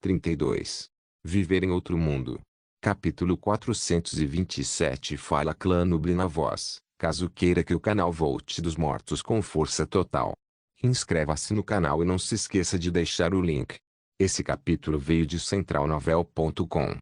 32. Viver em outro mundo. Capítulo 427. Fala Clã Nubli na voz, caso queira que o canal volte dos mortos com força total. Inscreva-se no canal e não se esqueça de deixar o link. Esse capítulo veio de centralnovel.com.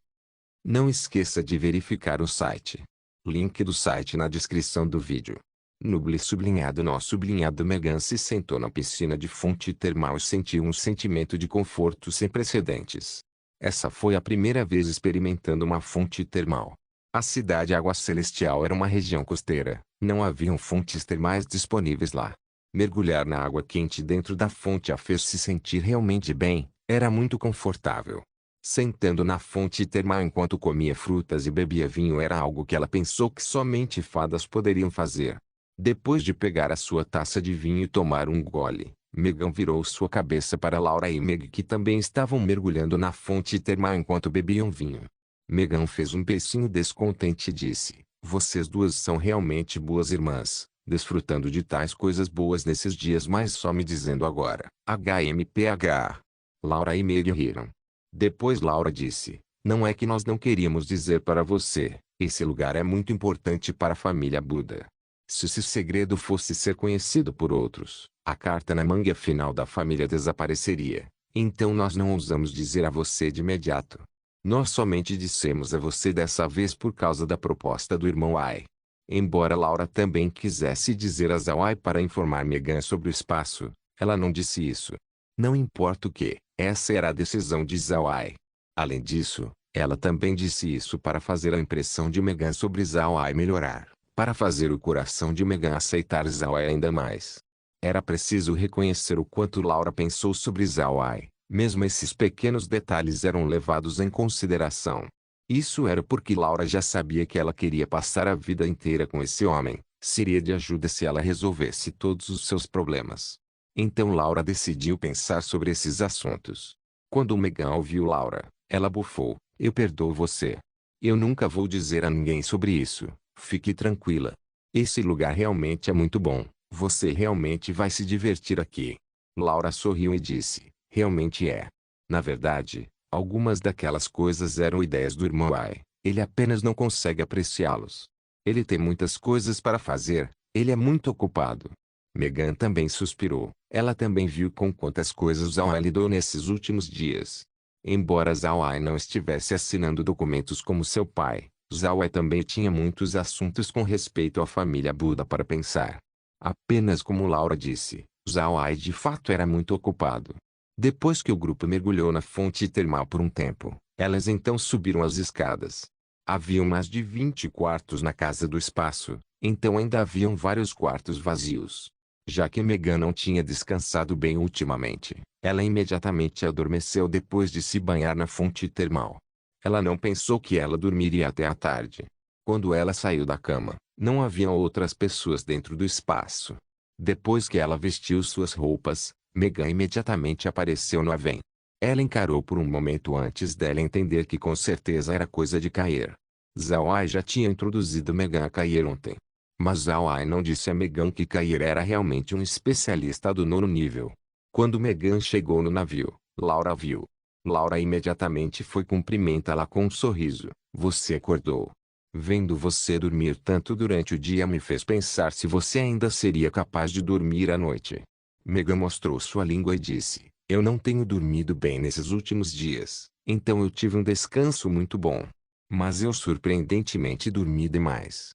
Não esqueça de verificar o site. Link do site na descrição do vídeo. Nubli sublinhado nó sublinhado Megan se sentou na piscina de fonte termal e sentiu um sentimento de conforto sem precedentes. Essa foi a primeira vez experimentando uma fonte termal. A cidade Água Celestial era uma região costeira, não haviam fontes termais disponíveis lá. Mergulhar na água quente dentro da fonte a fez se sentir realmente bem, era muito confortável. Sentando na fonte termal enquanto comia frutas e bebia vinho era algo que ela pensou que somente fadas poderiam fazer. Depois de pegar a sua taça de vinho e tomar um gole, Megan virou sua cabeça para Laura e Meg que também estavam mergulhando na fonte termal enquanto bebiam vinho. Megan fez um beicinho descontente e disse, vocês duas são realmente boas irmãs, desfrutando de tais coisas boas nesses dias mas só me dizendo agora. HMPH. Laura e Meg riram. Depois Laura disse, não é que nós não queríamos dizer para você, esse lugar é muito importante para a família Buda. Se esse segredo fosse ser conhecido por outros, a carta na manga final da família desapareceria. Então nós não ousamos dizer a você de imediato. Nós somente dissemos a você dessa vez por causa da proposta do irmão Ai. Embora Laura também quisesse dizer a Zawai para informar Megan sobre o espaço, ela não disse isso. Não importa o que, essa era a decisão de Zawai. Além disso, ela também disse isso para fazer a impressão de Megan sobre Zawai melhorar. Para fazer o coração de Megan aceitar Zawai ainda mais. Era preciso reconhecer o quanto Laura pensou sobre Zawai, mesmo esses pequenos detalhes eram levados em consideração. Isso era porque Laura já sabia que ela queria passar a vida inteira com esse homem, seria de ajuda se ela resolvesse todos os seus problemas. Então Laura decidiu pensar sobre esses assuntos. Quando Megan ouviu Laura, ela bufou, eu perdoo você. Eu nunca vou dizer a ninguém sobre isso. Fique tranquila. Esse lugar realmente é muito bom. Você realmente vai se divertir aqui. Laura sorriu e disse, realmente é. Na verdade, algumas daquelas coisas eram ideias do irmão Ai. Ele apenas não consegue apreciá-los. Ele tem muitas coisas para fazer. Ele é muito ocupado. Megan também suspirou. Ela também viu com quantas coisas Zawai lidou nesses últimos dias. Embora Zawai não estivesse assinando documentos como seu pai, Zawai também tinha muitos assuntos com respeito à família Buda para pensar. Apenas como Laura disse, Zawai de fato era muito ocupado. Depois que o grupo mergulhou na fonte termal por um tempo, elas então subiram as escadas. Haviam mais de 20 quartos na casa do espaço, então ainda haviam vários quartos vazios. Já que Megan não tinha descansado bem ultimamente, ela imediatamente adormeceu depois de se banhar na fonte termal. Ela não pensou que ela dormiria até a tarde. Quando ela saiu da cama, não haviam outras pessoas dentro do espaço. Depois que ela vestiu suas roupas, Megan imediatamente apareceu no Aven. Ela encarou por um momento antes dela entender que com certeza era coisa de Cair. Zawai já tinha introduzido Megan a Cair ontem. Mas Zawai não disse a Megan que Cair era realmente um especialista do 9º nível. Quando Megan chegou no navio, Laura viu. Laura imediatamente foi cumprimentá-la com um sorriso. Você acordou. Vendo você dormir tanto durante o dia me fez pensar se você ainda seria capaz de dormir à noite. Megan mostrou sua língua e disse, eu não tenho dormido bem nesses últimos dias, então eu tive um descanso muito bom. Mas eu surpreendentemente dormi demais.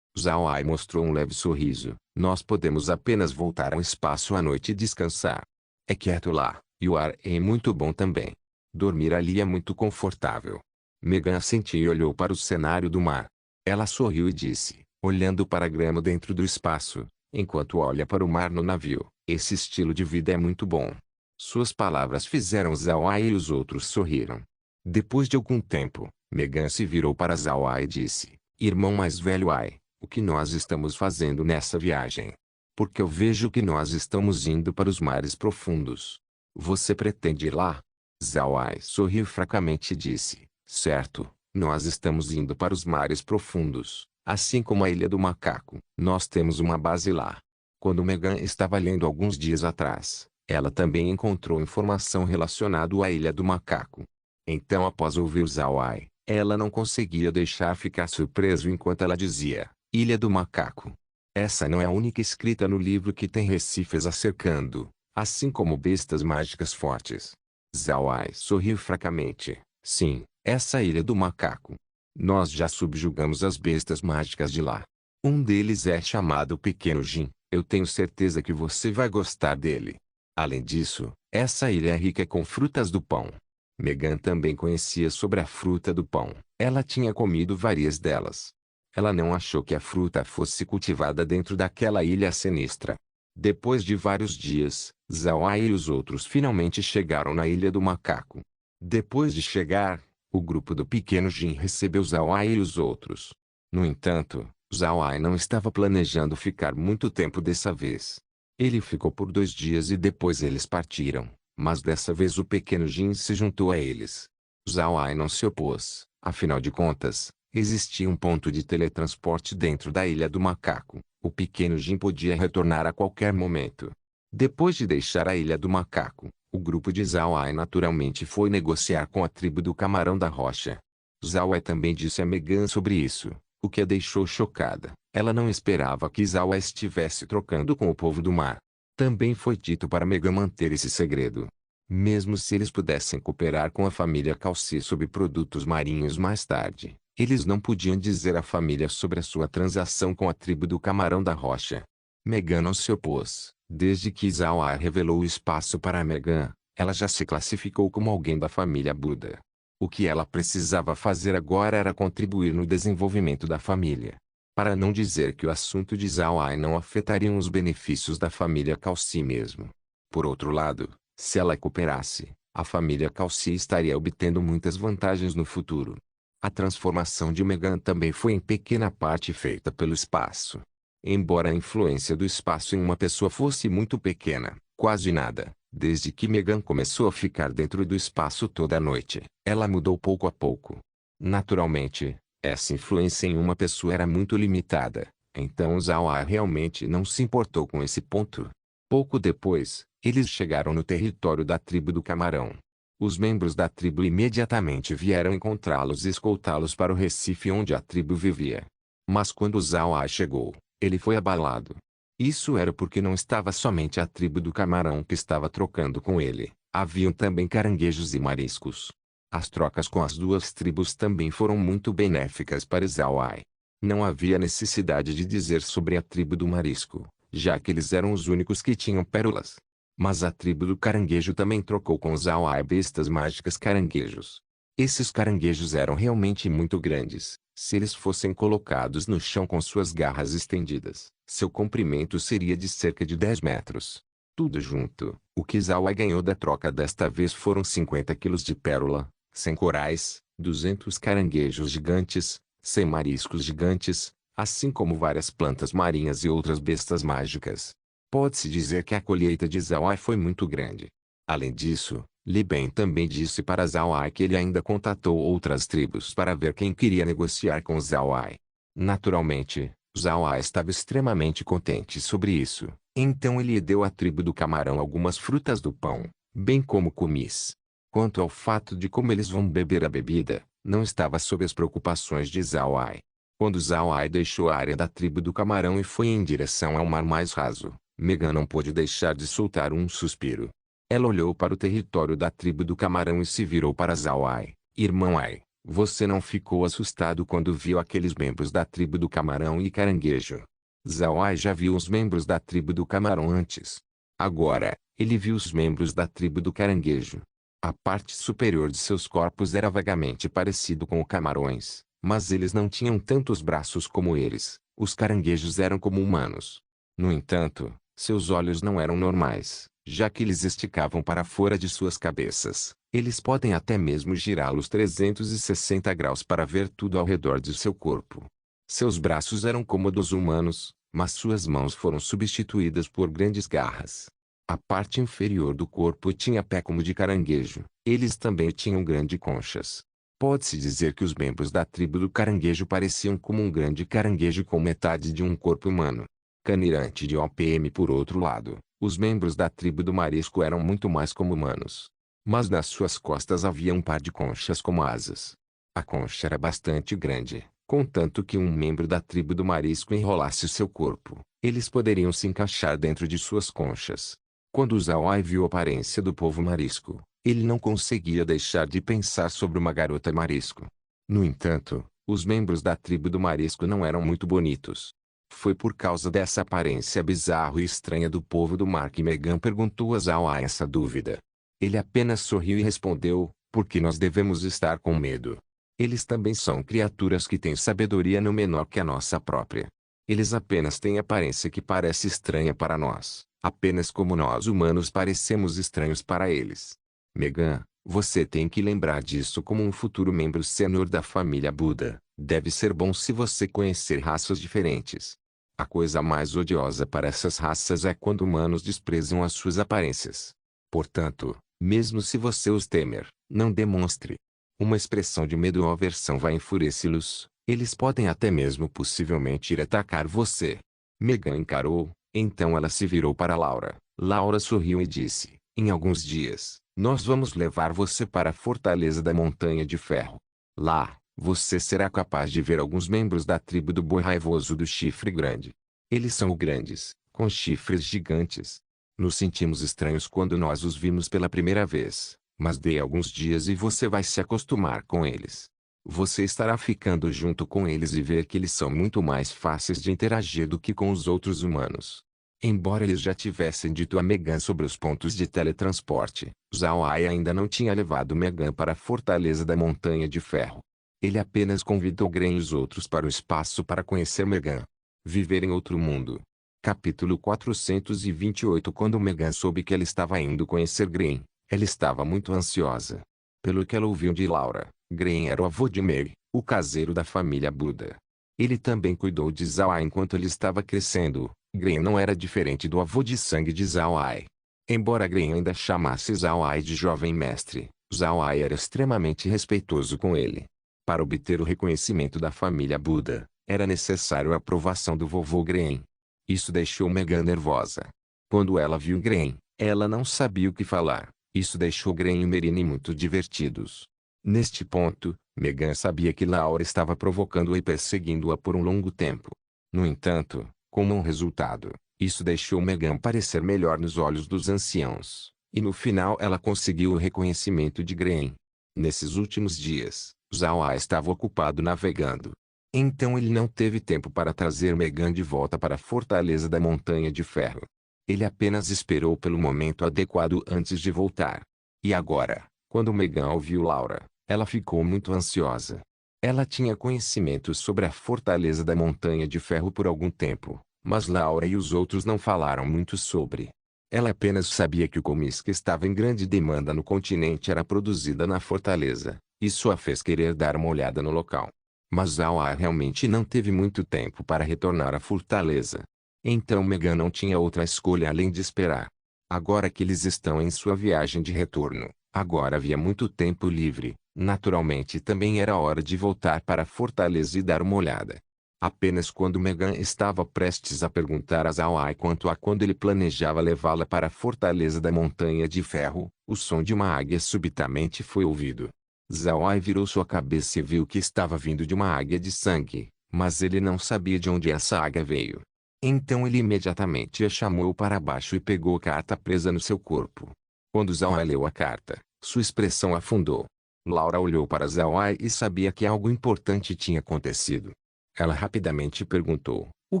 Zawai mostrou um leve sorriso. Nós podemos apenas voltar ao espaço à noite e descansar. É quieto lá. E o ar é muito bom também. Dormir ali é muito confortável. Megan assentiu e olhou para o cenário do mar. Ela sorriu e disse, olhando para a grama dentro do espaço, enquanto olha para o mar no navio, esse estilo de vida é muito bom. Suas palavras fizeram Zawai e os outros sorriram. Depois de algum tempo, Megan se virou para Zawai e disse, irmão mais velho Ai, o que nós estamos fazendo nessa viagem? Porque eu vejo que nós estamos indo para os mares profundos. Você pretende ir lá? Zawai sorriu fracamente e disse, certo, nós estamos indo para os mares profundos, assim como a Ilha do Macaco. Nós temos uma base lá. Quando Megan estava lendo alguns dias atrás, Ela também encontrou informação relacionada à Ilha do Macaco. Então, após ouvir Zawai, ela não conseguia deixar ficar surpreso enquanto ela dizia: Ilha do Macaco. Essa não é a única escrita no livro que tem recifes a cercando, assim como bestas mágicas fortes. Zawai sorriu fracamente. Sim, essa Ilha do Macaco. Nós já subjugamos as bestas mágicas de lá. Um deles é chamado Pequeno Jin. Eu tenho certeza que você vai gostar dele. Além disso, essa ilha é rica com frutas do pão. Megan também conhecia sobre a fruta do pão. Ela tinha comido várias delas. Ela não achou que a fruta fosse cultivada dentro daquela ilha sinistra. Depois de vários dias, Zawai e os outros finalmente chegaram na Ilha do Macaco. Depois de chegar, o grupo do Pequeno Jin recebeu Zawai e os outros. No entanto, Zawai não estava planejando ficar muito tempo dessa vez. Ele ficou por 2 dias e depois eles partiram, mas dessa vez o Pequeno Jin se juntou a eles. Zawai não se opôs, afinal de contas, existia um ponto de teletransporte dentro da Ilha do Macaco. O Pequeno Jin podia retornar a qualquer momento. Depois de deixar a Ilha do Macaco, o grupo de Zawai naturalmente foi negociar com a tribo do Camarão da Rocha. Zawai também disse a Megan sobre isso, o que a deixou chocada. Ela não esperava que Zawai estivesse trocando com o povo do mar. Também foi dito para Megan manter esse segredo. Mesmo se eles pudessem cooperar com a família Calci sobre produtos marinhos mais tarde, eles não podiam dizer à família sobre a sua transação com a tribo do Camarão da Rocha. Megan não se opôs. Desde que Zawai revelou o espaço para Megan, ela já se classificou como alguém da família Buda. O que ela precisava fazer agora era contribuir no desenvolvimento da família. Para não dizer que o assunto de Zawai não afetaria os benefícios da família Calci mesmo. Por outro lado, se ela cooperasse, a família Calci estaria obtendo muitas vantagens no futuro. A transformação de Megan também foi em pequena parte feita pelo espaço. Embora a influência do espaço em uma pessoa fosse muito pequena, quase nada, desde que Megan começou a ficar dentro do espaço toda a noite, ela mudou pouco a pouco. Naturalmente, essa influência em uma pessoa era muito limitada, então Zawai realmente não se importou com esse ponto. Pouco depois, eles chegaram no território da tribo do Camarão. Os membros da tribo imediatamente vieram encontrá-los e escoltá-los para o recife onde a tribo vivia. Mas quando Zawai chegou, ele foi abalado. Isso era porque não estava somente a tribo do Camarão que estava trocando com ele, haviam também caranguejos e mariscos. As trocas com as duas tribos também foram muito benéficas para Zawai. Não havia necessidade de dizer sobre a tribo do marisco, já que eles eram os únicos que tinham pérolas. Mas a tribo do caranguejo também trocou com Zawai bestas mágicas caranguejos. Esses caranguejos eram realmente muito grandes. Se eles fossem colocados no chão com suas garras estendidas, seu comprimento seria de cerca de 10 metros. Tudo junto, o que Zawai ganhou da troca desta vez foram 50 quilos de pérola, 100 corais, 200 caranguejos gigantes, 100 mariscos gigantes, assim como várias plantas marinhas e outras bestas mágicas. Pode-se dizer que a colheita de Zawai foi muito grande. Além disso, Li Ben também disse para Zawai que ele ainda contatou outras tribos para ver quem queria negociar com Zawai. Naturalmente, Zawai estava extremamente contente sobre isso, então ele deu à tribo do Camarão algumas frutas do pão, bem como comis. Quanto ao fato de como eles vão beber a bebida, não estava sob as preocupações de Zawai. Quando Zawai deixou a área da tribo do Camarão e foi em direção ao mar mais raso, Megan não pôde deixar de soltar um suspiro. Ela olhou para o território da tribo do Camarão e se virou para Zawai. Irmão Ai, você não ficou assustado quando viu aqueles membros da tribo do Camarão e Caranguejo? Zawai já viu os membros da tribo do Camarão antes. Agora, ele viu os membros da tribo do Caranguejo. A parte superior de seus corpos era vagamente parecido com os camarões, mas eles não tinham tantos braços como eles. Os caranguejos eram como humanos. No entanto, seus olhos não eram normais, já que eles esticavam para fora de suas cabeças. Eles podem até mesmo girá-los 360 graus para ver tudo ao redor de seu corpo. Seus braços eram como dos humanos, mas suas mãos foram substituídas por grandes garras. A parte inferior do corpo tinha pé como de caranguejo. Eles também tinham grandes conchas. Pode-se dizer que os membros da tribo do caranguejo pareciam como um grande caranguejo com metade de um corpo humano. Canirante de OPM por outro lado, Os membros da tribo do marisco eram muito mais como humanos. Mas nas suas costas havia um par de conchas como asas. A concha era bastante grande, contanto que um membro da tribo do marisco enrolasse seu corpo, eles poderiam se encaixar dentro de suas conchas. Quando Zawai viu a aparência do povo marisco, ele não conseguia deixar de pensar sobre uma garota marisco. No entanto, os membros da tribo do marisco não eram muito bonitos. Foi por causa dessa aparência bizarra e estranha do povo do mar que Megan perguntou a Zawai essa dúvida. Ele apenas sorriu e respondeu, porque nós devemos estar com medo. Eles também são criaturas que têm sabedoria não menor que a nossa própria. Eles apenas têm aparência que parece estranha para nós, apenas como nós humanos parecemos estranhos para eles. Megan, você tem que lembrar disso como um futuro membro sênior da família Buda. Deve ser bom se você conhecer raças diferentes. A coisa mais odiosa para essas raças é quando humanos desprezam as suas aparências. Portanto, mesmo se você os temer, não demonstre uma expressão de medo ou aversão vai enfurecê-los. Eles podem até mesmo possivelmente ir atacar você. Megan encarou, então ela se virou para Laura. Laura sorriu e disse, em alguns dias, nós vamos levar você para a fortaleza da Montanha de Ferro. Lá, você será capaz de ver alguns membros da tribo do boi raivoso do chifre grande. Eles são grandes, com chifres gigantes. Nos sentimos estranhos quando nós os vimos pela primeira vez, mas dê alguns dias e você vai se acostumar com eles. Você estará ficando junto com eles e ver que eles são muito mais fáceis de interagir do que com os outros humanos. Embora eles já tivessem dito a Megan sobre os pontos de teletransporte, Zawai ainda não tinha levado Megan para a fortaleza da Montanha de Ferro. Ele apenas convidou Gren e os outros para o espaço para conhecer Megan. Viver em outro mundo. Capítulo 428. Quando Megan soube que ela estava indo conhecer Gren, ela estava muito ansiosa. Pelo que ela ouviu de Laura, Gren era o avô de Mary, o caseiro da família Buda. Ele também cuidou de Zawai enquanto ele estava crescendo. Gren não era diferente do avô de sangue de Zawai. Embora Gren ainda chamasse Zawai de jovem mestre, Zawai era extremamente respeitoso com ele. Para obter o reconhecimento da família Buda, era necessário a aprovação do vovô Gren. Isso deixou Megan nervosa. Quando ela viu Gren, ela não sabia o que falar. Isso deixou Gren e Merine muito divertidos. Neste ponto, Megan sabia que Laura estava provocando-a e perseguindo-a por um longo tempo. No entanto, como um resultado, isso deixou Megan parecer melhor nos olhos dos anciãos, e no final ela conseguiu o reconhecimento de Gren. Nesses últimos dias, Zawai estava ocupado navegando. Então ele não teve tempo para trazer Megan de volta para a fortaleza da Montanha de Ferro. Ele apenas esperou pelo momento adequado antes de voltar. E agora, quando Megan ouviu Laura, ela ficou muito ansiosa. Ela tinha conhecimento sobre a fortaleza da Montanha de Ferro por algum tempo, mas Laura e os outros não falaram muito sobre. Ela apenas sabia que o comisca estava em grande demanda no continente e era produzida na fortaleza. Isso a fez querer dar uma olhada no local. Mas Zawai realmente não teve muito tempo para retornar à fortaleza. Então Megan não tinha outra escolha além de esperar. Agora que eles estão em sua viagem de retorno, agora havia muito tempo livre. Naturalmente também era hora de voltar para a fortaleza e dar uma olhada. Apenas quando Megan estava prestes a perguntar a Zawai quanto a quando ele planejava levá-la para a fortaleza da Montanha de Ferro, o som de uma águia subitamente foi ouvido. Zawai virou sua cabeça e viu que estava vindo de uma águia de sangue, mas ele não sabia de onde essa águia veio. Então ele imediatamente a chamou para baixo e pegou a carta presa no seu corpo. Quando Zawai leu a carta, sua expressão afundou. Laura olhou para Zawai e sabia que algo importante tinha acontecido. Ela rapidamente perguntou, o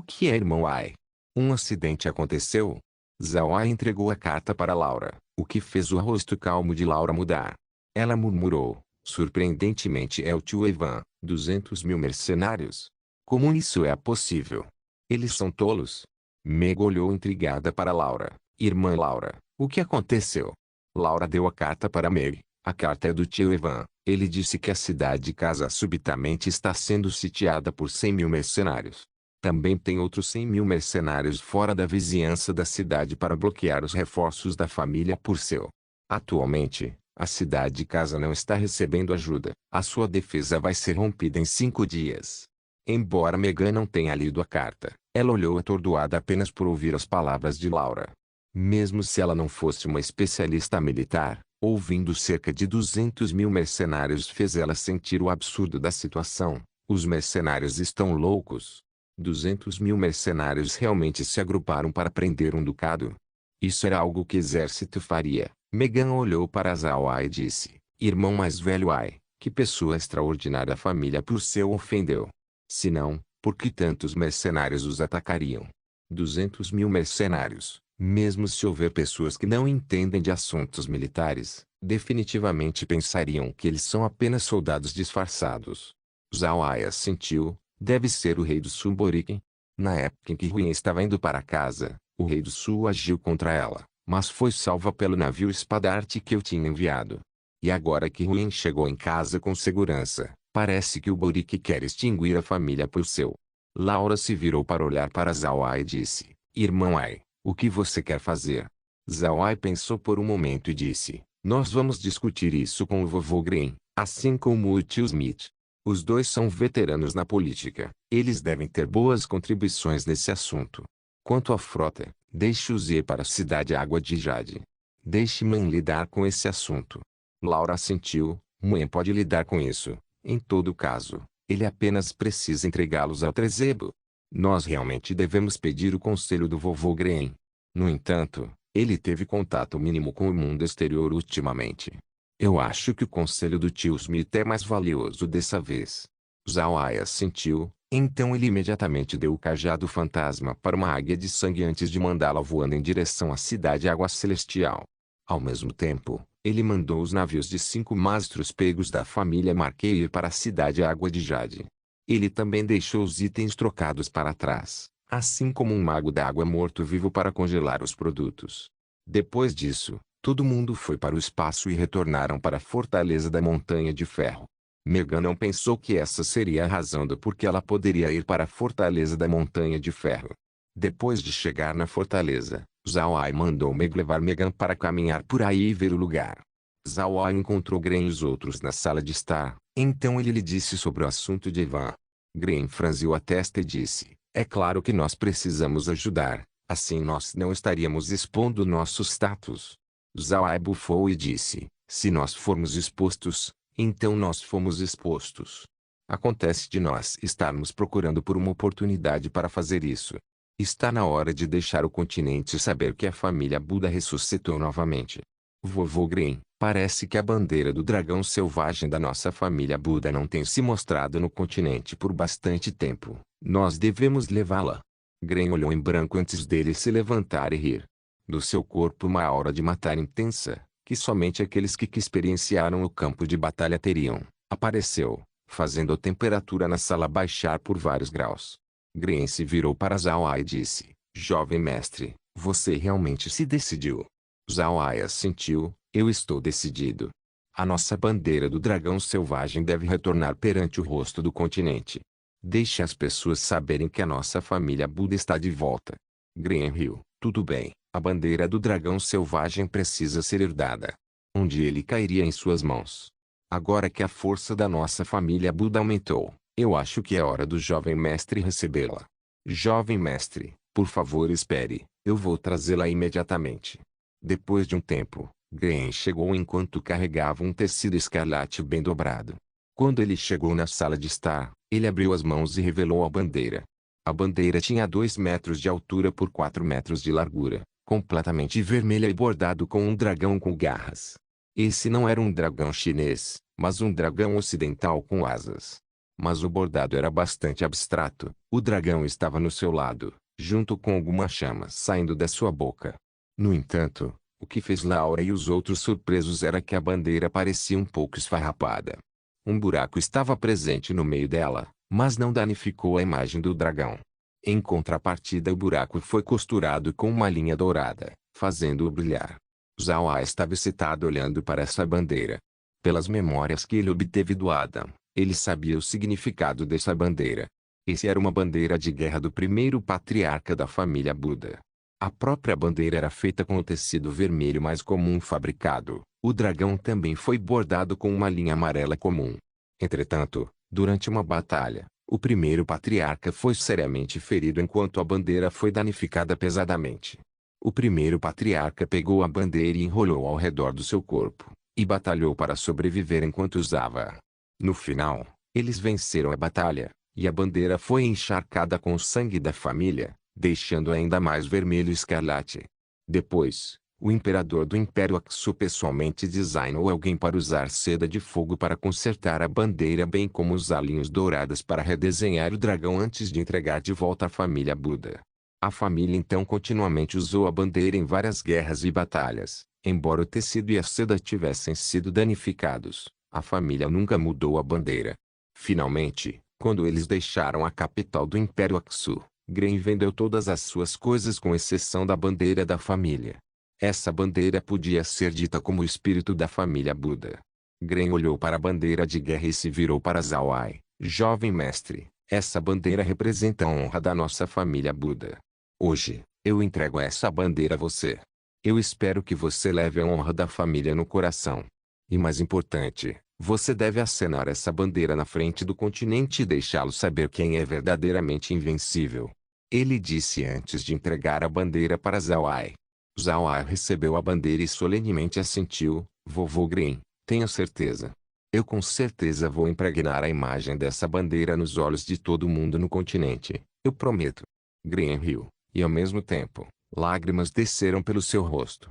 que é, irmão Ai? Um acidente aconteceu? Zawai entregou a carta para Laura, o que fez o rosto calmo de Laura mudar. Ela murmurou, surpreendentemente é o tio Evan, 200.000 mercenários? Como isso é possível? Eles são tolos? Meg olhou intrigada para Laura. Irmã Laura, o que aconteceu? Laura deu a carta para Meg. A carta é do tio Evan. Ele disse que a cidade de casa subitamente está sendo sitiada por 100.000 mercenários. Também tem outros 100.000 mercenários fora da vizinhança da cidade para bloquear os reforços da família por seu. Atualmente, a cidade de casa não está recebendo ajuda. A sua defesa vai ser rompida em 5 dias. Embora Megan não tenha lido a carta, ela olhou atordoada apenas por ouvir as palavras de Laura. Mesmo se ela não fosse uma especialista militar, ouvindo cerca de 200 mil mercenários fez ela sentir o absurdo da situação. Os mercenários estão loucos. 200 mil mercenários realmente se agruparam para prender um ducado? Isso era algo que o exército faria. Megan olhou para Zhao Ai e disse, irmão mais velho Ai, que pessoa extraordinária a família por seu ofendeu. Se não, por que tantos mercenários os atacariam? 200 mil mercenários, mesmo se houver pessoas que não entendem de assuntos militares, definitivamente pensariam que eles são apenas soldados disfarçados. Zhao Ai assentiu, deve ser o rei do Sul Boriquen. Na época em que Huyen estava indo para casa, o rei do Sul agiu contra ela, mas foi salva pelo navio Espadarte que eu tinha enviado. E agora que Huyen chegou em casa com segurança, parece que o Borique quer extinguir a família por seu. Laura se virou para olhar para Zhao Ai e disse, irmão Ai, o que você quer fazer? Zhao Ai pensou por um momento e disse, nós vamos discutir isso com o vovô Green, assim como o tio Smith. Os dois são veteranos na política, eles devem ter boas contribuições nesse assunto. Quanto à frota, deixe-os ir para a cidade Água de Jade. Deixe Mãe lidar com esse assunto. Laura assentiu, Mãe pode lidar com isso. Em todo caso, ele apenas precisa entregá-los ao Trezebo. Nós realmente devemos pedir o conselho do vovô Green. No entanto, ele teve contato mínimo com o mundo exterior ultimamente. Eu acho que o conselho do tio Smith é mais valioso dessa vez. Zhao Ai assentiu, então ele imediatamente deu o cajado fantasma para uma águia de sangue antes de mandá-la voando em direção à cidade Água Celestial. Ao mesmo tempo, ele mandou os navios de 5 mastros pegos da família Marquet ir para a cidade Água de Jade. Ele também deixou os itens trocados para trás, assim como um mago da água morto-vivo para congelar os produtos. Depois disso, todo mundo foi para o espaço e retornaram para a fortaleza da Montanha de Ferro. Megan não pensou que essa seria a razão do porquê ela poderia ir para a fortaleza da Montanha de Ferro. Depois de chegar na fortaleza, Zhao Ai mandou Meg levar Megan para caminhar por aí e ver o lugar. Zhao Ai encontrou Gren e os outros na sala de estar, então ele lhe disse sobre o assunto de Ivan. Gren franziu a testa e disse, é claro que nós precisamos ajudar, assim nós não estaríamos expondo nosso status. Zhao Ai bufou e disse, se nós formos expostos, então nós fomos expostos. Acontece de nós estarmos procurando por uma oportunidade para fazer isso. Está na hora de deixar o continente saber que a família Buda ressuscitou novamente. Vovô Green, parece que a bandeira do dragão selvagem da nossa família Buda não tem se mostrado no continente por bastante tempo. Nós devemos levá-la. Green olhou em branco antes dele se levantar e rir. Do seu corpo uma aura de matar intensa, que somente aqueles que experienciaram o campo de batalha teriam, apareceu, fazendo a temperatura na sala baixar por vários graus. Green se virou para Zhao Ai e disse, jovem mestre, você realmente se decidiu? Zhao Ai assentiu, eu estou decidido. A nossa bandeira do dragão selvagem deve retornar perante o rosto do continente. Deixe as pessoas saberem que a nossa família Buda está de volta. Green riu, tudo bem, a bandeira do dragão selvagem precisa ser herdada. Um dia ele cairia em suas mãos. Agora que a força da nossa família Buda aumentou, eu acho que é hora do jovem mestre recebê-la. Jovem mestre, por favor espere, eu vou trazê-la imediatamente. Depois de um tempo, Green chegou enquanto carregava um tecido escarlate bem dobrado. Quando ele chegou na sala de estar, ele abriu as mãos e revelou a bandeira. A bandeira tinha 2 metros de altura por 4 metros de largura, completamente vermelha e bordado com um dragão com garras. Esse não era um dragão chinês, mas um dragão ocidental com asas. Mas o bordado era bastante abstrato, o dragão estava no seu lado, junto com algumas chamas saindo da sua boca. No entanto, o que fez Laura e os outros surpresos era que a bandeira parecia um pouco esfarrapada. Um buraco estava presente no meio dela, mas não danificou a imagem do dragão. Em contrapartida, o buraco foi costurado com uma linha dourada, fazendo-o brilhar. Zhao Ai estava excitado olhando para essa bandeira. Pelas memórias que ele obteve do Adam, ele sabia o significado dessa bandeira. Essa era uma bandeira de guerra do primeiro patriarca da família Buda. A própria bandeira era feita com o tecido vermelho mais comum fabricado. O dragão também foi bordado com uma linha amarela comum. Entretanto, durante uma batalha, o primeiro patriarca foi seriamente ferido enquanto a bandeira foi danificada pesadamente. O primeiro patriarca pegou a bandeira e enrolou ao redor do seu corpo, e batalhou para sobreviver enquanto usava-a. No final, eles venceram a batalha, e a bandeira foi encharcada com o sangue da família, deixando ainda mais vermelho e escarlate. Depois, o imperador do Império Aksu pessoalmente designou alguém para usar seda de fogo para consertar a bandeira, bem como usar linhos dourados para redesenhar o dragão antes de entregar de volta à família Buda. A família então continuamente usou a bandeira em várias guerras e batalhas. Embora o tecido e a seda tivessem sido danificados, a família nunca mudou a bandeira. Finalmente, quando eles deixaram a capital do Império Aksu, Gren vendeu todas as suas coisas com exceção da bandeira da família. Essa bandeira podia ser dita como o espírito da família Buda. Gren olhou para a bandeira de guerra e se virou para Zawai. Jovem mestre, essa bandeira representa a honra da nossa família Buda. Hoje, eu entrego essa bandeira a você. Eu espero que você leve a honra da família no coração. E mais importante, você deve acenar essa bandeira na frente do continente e deixá-lo saber quem é verdadeiramente invencível. Ele disse antes de entregar a bandeira para Zawai. Zawai recebeu a bandeira e solenemente assentiu. Vovô Gren, tenho certeza. Eu com certeza vou impregnar a imagem dessa bandeira nos olhos de todo mundo no continente. Eu prometo. Gren riu. E ao mesmo tempo, lágrimas desceram pelo seu rosto.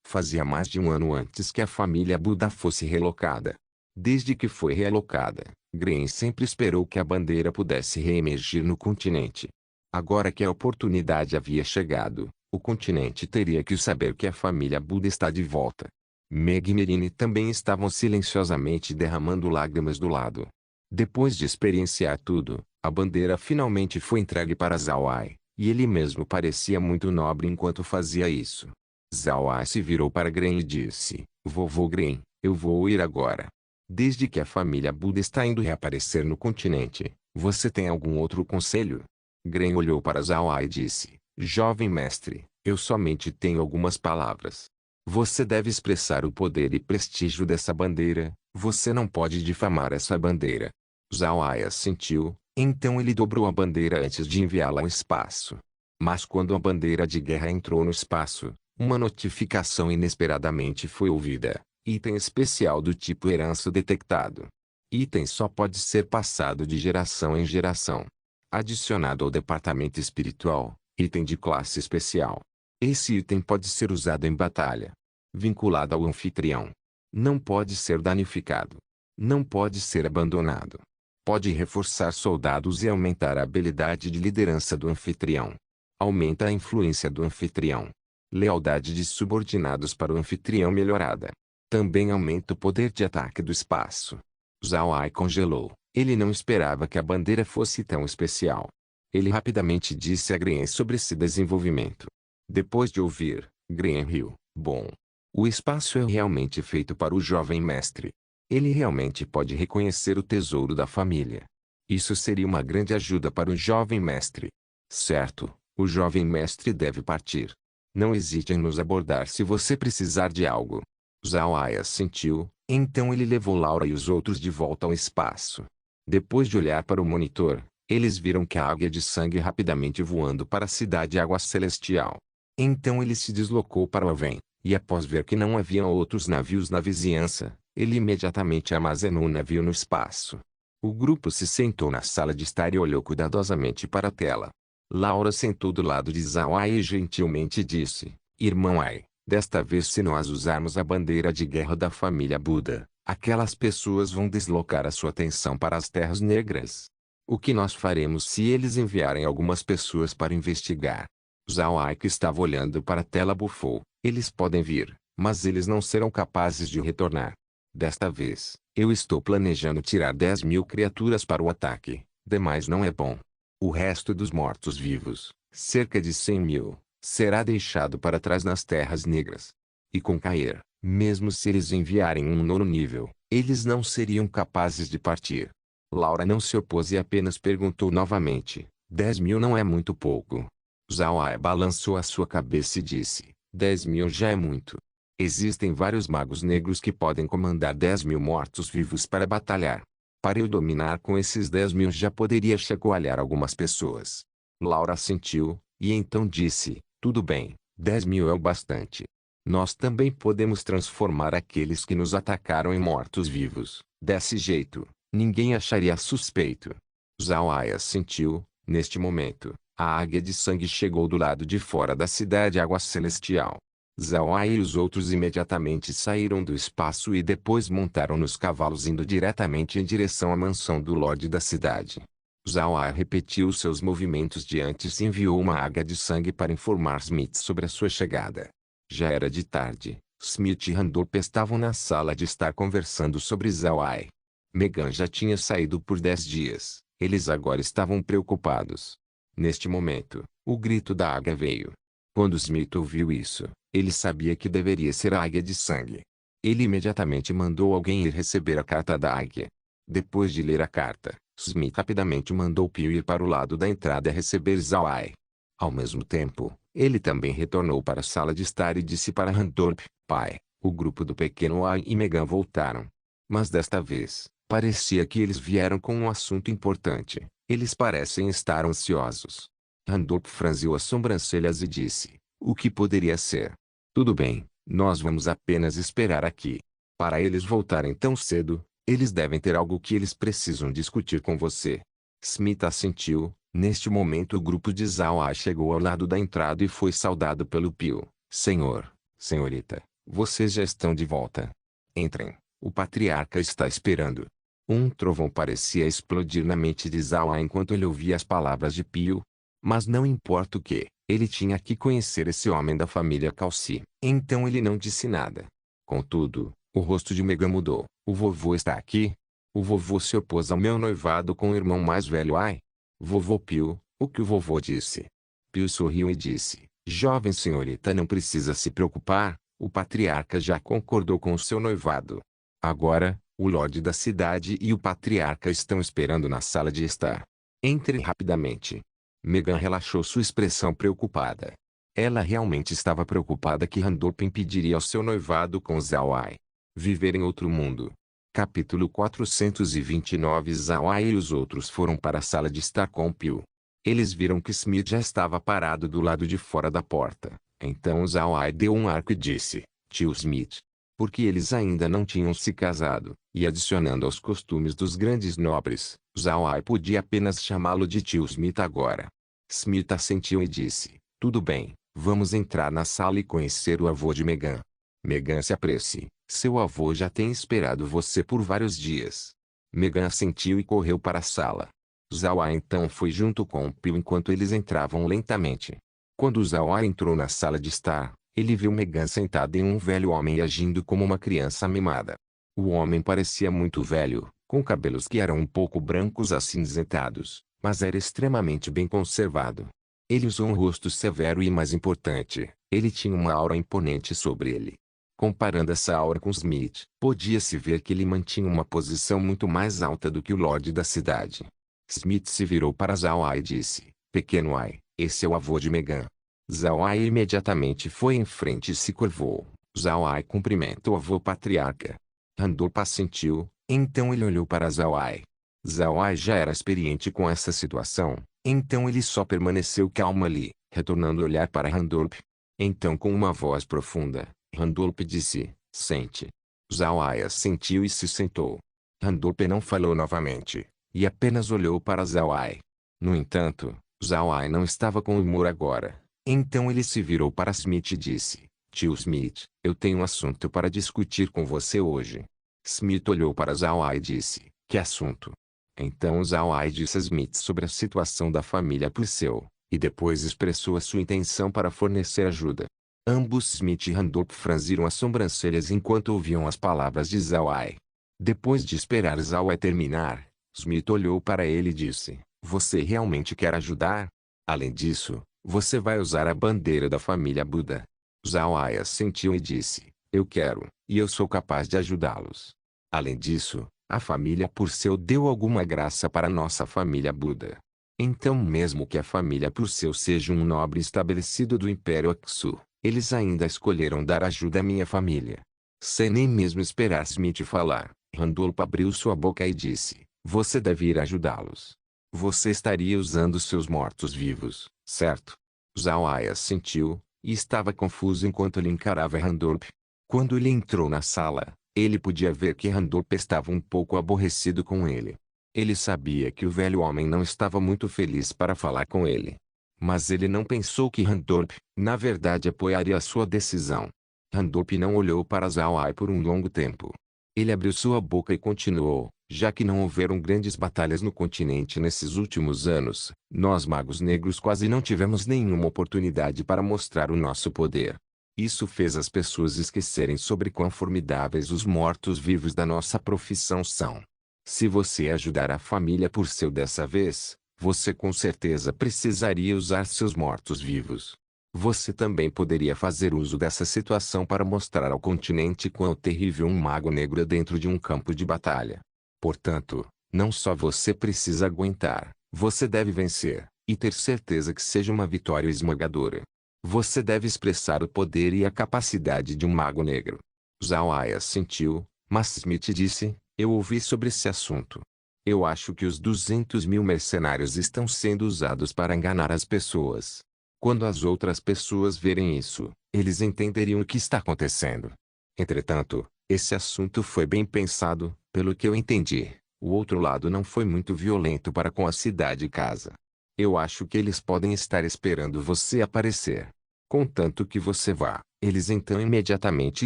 Fazia mais de um ano antes que a família Buda fosse relocada. Desde que foi relocada, Gren sempre esperou que a bandeira pudesse reemergir no continente. Agora que a oportunidade havia chegado, o continente teria que saber que a família Buda está de volta. Meg e Merine também estavam silenciosamente derramando lágrimas do lado. Depois de experienciar tudo, a bandeira finalmente foi entregue para Zawai, e ele mesmo parecia muito nobre enquanto fazia isso. Zawai se virou para Gren e disse, Vovô Gren, eu vou ir agora. Desde que a família Buda está indo reaparecer no continente, você tem algum outro conselho? Gren olhou para Zawai e disse, Jovem mestre, eu somente tenho algumas palavras. Você deve expressar o poder e prestígio dessa bandeira, você não pode difamar essa bandeira. Zawai assentiu, então ele dobrou a bandeira antes de enviá-la ao espaço. Mas quando a bandeira de guerra entrou no espaço, uma notificação inesperadamente foi ouvida. Item especial do tipo herança detectado. Item só pode ser passado de geração em geração. Adicionado ao departamento espiritual, item de classe especial. Esse item pode ser usado em batalha. Vinculado ao anfitrião. Não pode ser danificado. Não pode ser abandonado. Pode reforçar soldados e aumentar a habilidade de liderança do anfitrião. Aumenta a influência do anfitrião. Lealdade de subordinados para o anfitrião melhorada. Também aumenta o poder de ataque do espaço. Zawai congelou. Ele não esperava que a bandeira fosse tão especial. Ele rapidamente disse a Gren sobre esse desenvolvimento. Depois de ouvir, Gren riu. Bom. O espaço é realmente feito para o jovem mestre. Ele realmente pode reconhecer o tesouro da família. Isso seria uma grande ajuda para o jovem mestre. Certo, o jovem mestre deve partir. Não hesite em nos abordar se você precisar de algo. Zawai assentiu, então ele levou Laura e os outros de volta ao espaço. Depois de olhar para o monitor, eles viram que a águia de sangue rapidamente voando para a cidade Água Celestial. Então ele se deslocou para o além, e após ver que não havia outros navios na vizinhança, ele imediatamente armazenou o navio no espaço. O grupo se sentou na sala de estar e olhou cuidadosamente para a tela. Laura sentou do lado de Zawai e gentilmente disse, Irmão Ai, desta vez se nós usarmos a bandeira de guerra da família Buda, aquelas pessoas vão deslocar a sua atenção para as terras negras. O que nós faremos se eles enviarem algumas pessoas para investigar? Zawai, que estava olhando para a tela, bufou. Eles podem vir, mas eles não serão capazes de retornar. Desta vez, eu estou planejando tirar 10.000 criaturas para o ataque. Demais não é bom. O resto dos mortos-vivos, cerca de 100.000, será deixado para trás nas terras negras. E com Caer, mesmo se eles enviarem um nono nível, eles não seriam capazes de partir. Laura não se opôs e apenas perguntou novamente, 10.000 não é muito pouco? Zawai balançou a sua cabeça e disse, 10.000 já é muito. Existem vários magos negros que podem comandar 10.000 mortos-vivos para batalhar. Para eu dominar com esses 10.000 já poderia chacoalhar algumas pessoas. Laura assentiu, e então disse, Tudo bem, 10.000 é o bastante. Nós também podemos transformar aqueles que nos atacaram em mortos-vivos. Desse jeito, ninguém acharia suspeito. Zhao Ai assentiu. Neste momento, a águia de sangue chegou do lado de fora da cidade Água Celestial. Zhao Ai e os outros imediatamente saíram do espaço e depois montaram nos cavalos indo diretamente em direção à mansão do Lorde da cidade. Zhao Ai repetiu seus movimentos de antes e enviou uma águia de sangue para informar Smith sobre a sua chegada. Já era de tarde. Smith e Randolph estavam na sala de estar conversando sobre Zhao Ai. Megan já tinha saído por 10 dias. Eles agora estavam preocupados. Neste momento, o grito da águia veio. Quando Smith ouviu isso, ele sabia que deveria ser a águia de sangue. Ele imediatamente mandou alguém ir receber a carta da águia. Depois de ler a carta, Smith rapidamente mandou Pio ir para o lado da entrada receber Zhao Ai. Ao mesmo tempo, ele também retornou para a sala de estar e disse para Randolph: pai, o grupo do pequeno Ai e Megan voltaram. Mas desta vez, parecia que eles vieram com um assunto importante. Eles parecem estar ansiosos. Randolph franziu as sobrancelhas e disse: o que poderia ser? Tudo bem, nós vamos apenas esperar aqui. Para eles voltarem tão cedo, eles devem ter algo que eles precisam discutir com você. Smith assentiu. Neste momento o grupo de Zhao Ai chegou ao lado da entrada e foi saudado pelo Pio. Senhor, senhorita, vocês já estão de volta. Entrem, o patriarca está esperando. Um trovão parecia explodir na mente de Zhao Ai enquanto ele ouvia as palavras de Pio. Mas não importa o que, ele tinha que conhecer esse homem da família Calci. Então ele não disse nada. Contudo, o rosto de Megan mudou. O vovô está aqui? O vovô se opôs ao meu noivado com o irmão mais velho Ai? Vovô Pio, o que o vovô disse? Pio sorriu e disse: jovem senhorita, não precisa se preocupar, o patriarca já concordou com o seu noivado. Agora, o lorde da cidade e o patriarca estão esperando na sala de estar. Entre rapidamente. Megan relaxou sua expressão preocupada. Ela realmente estava preocupada que Randolph impediria o seu noivado com Zhao Ai. Viver em outro mundo. Capítulo 429. Zhao Ai e os outros foram para a sala de estar com Pio. Eles viram que Smith já estava parado do lado de fora da porta. Então Zhao Ai deu um arco e disse: tio Smith. Porque eles ainda não tinham se casado, e adicionando aos costumes dos grandes nobres, Zhao Ai podia apenas chamá-lo de tio Smith agora. Smith assentiu e disse: tudo bem, vamos entrar na sala e conhecer o avô de Megan. Megan, se apresse, seu avô já tem esperado você por vários dias. Megan assentiu e correu para a sala. Zhao Ai então foi junto com Pio enquanto eles entravam lentamente. Quando Zhao Ai entrou na sala de estar, ele viu Megan sentada em um velho homem e agindo como uma criança mimada. O homem parecia muito velho, com cabelos que eram um pouco brancos acinzentados, mas era extremamente bem conservado. Ele usou um rosto severo e, mais importante, ele tinha uma aura imponente sobre ele. Comparando essa aura com Smith, podia-se ver que ele mantinha uma posição muito mais alta do que o Lorde da cidade. Smith se virou para Zhao Ai e disse: pequeno Ai, esse é o avô de Megan. Zhao Ai imediatamente foi em frente e se curvou. Zhao Ai cumprimentou o avô patriarca. Randolph assentiu, então ele olhou para Zhao Ai. Zhao Ai já era experiente com essa situação, então ele só permaneceu calmo ali, retornando o olhar para Randolph. Então, com uma voz profunda, Randolph disse: sente. Zhao Ai assentiu e se sentou. Randolph não falou novamente, e apenas olhou para Zhao Ai. No entanto, Zhao Ai não estava com humor agora. Então ele se virou para Smith e disse: tio Smith, eu tenho um assunto para discutir com você hoje. Smith olhou para Zhao Ai e disse: que assunto? Então Zhao Ai disse a Smith sobre a situação da família Purcell, e depois expressou a sua intenção para fornecer ajuda. Ambos Smith e Randolph franziram as sobrancelhas enquanto ouviam as palavras de Zhao Ai. Depois de esperar Zhao Ai terminar, Smith olhou para ele e disse: você realmente quer ajudar? Além disso, você vai usar a bandeira da família Buda. Zhao Ai assentiu e disse: eu quero, e eu sou capaz de ajudá-los. Além disso, a família Purcell deu alguma graça para nossa família Buda. Então, mesmo que a família Purcell seja um nobre estabelecido do Império Aksu, eles ainda escolheram dar ajuda à minha família. Sem nem mesmo esperar Smith falar, Randolph abriu sua boca e disse: você deve ir ajudá-los. Você estaria usando seus mortos-vivos, certo? Zhao Ai assentiu, e estava confuso enquanto ele encarava Randorp. Quando ele entrou na sala, ele podia ver que Randorp estava um pouco aborrecido com ele. Ele sabia que o velho homem não estava muito feliz para falar com ele. Mas ele não pensou que Randorp, na verdade, apoiaria sua decisão. Randorp não olhou para Zhao Ai por um longo tempo. Ele abriu sua boca e continuou: já que não houveram grandes batalhas no continente nesses últimos anos, nós magos negros quase não tivemos nenhuma oportunidade para mostrar o nosso poder. Isso fez as pessoas esquecerem sobre quão formidáveis os mortos-vivos da nossa profissão são. Se você ajudar a família por seu dessa vez, você com certeza precisaria usar seus mortos-vivos. Você também poderia fazer uso dessa situação para mostrar ao continente quão terrível um mago negro é dentro de um campo de batalha. Portanto, não só você precisa aguentar, você deve vencer, e ter certeza que seja uma vitória esmagadora. Você deve expressar o poder e a capacidade de um mago negro. Zhao Ai assentiu, mas Smith disse: eu ouvi sobre esse assunto. Eu acho que os 200.000 mercenários estão sendo usados para enganar as pessoas. Quando as outras pessoas verem isso, eles entenderiam o que está acontecendo. Entretanto, esse assunto foi bem pensado, pelo que eu entendi. O outro lado não foi muito violento para com a cidade e casa. Eu acho que eles podem estar esperando você aparecer. Contanto que você vá, eles então imediatamente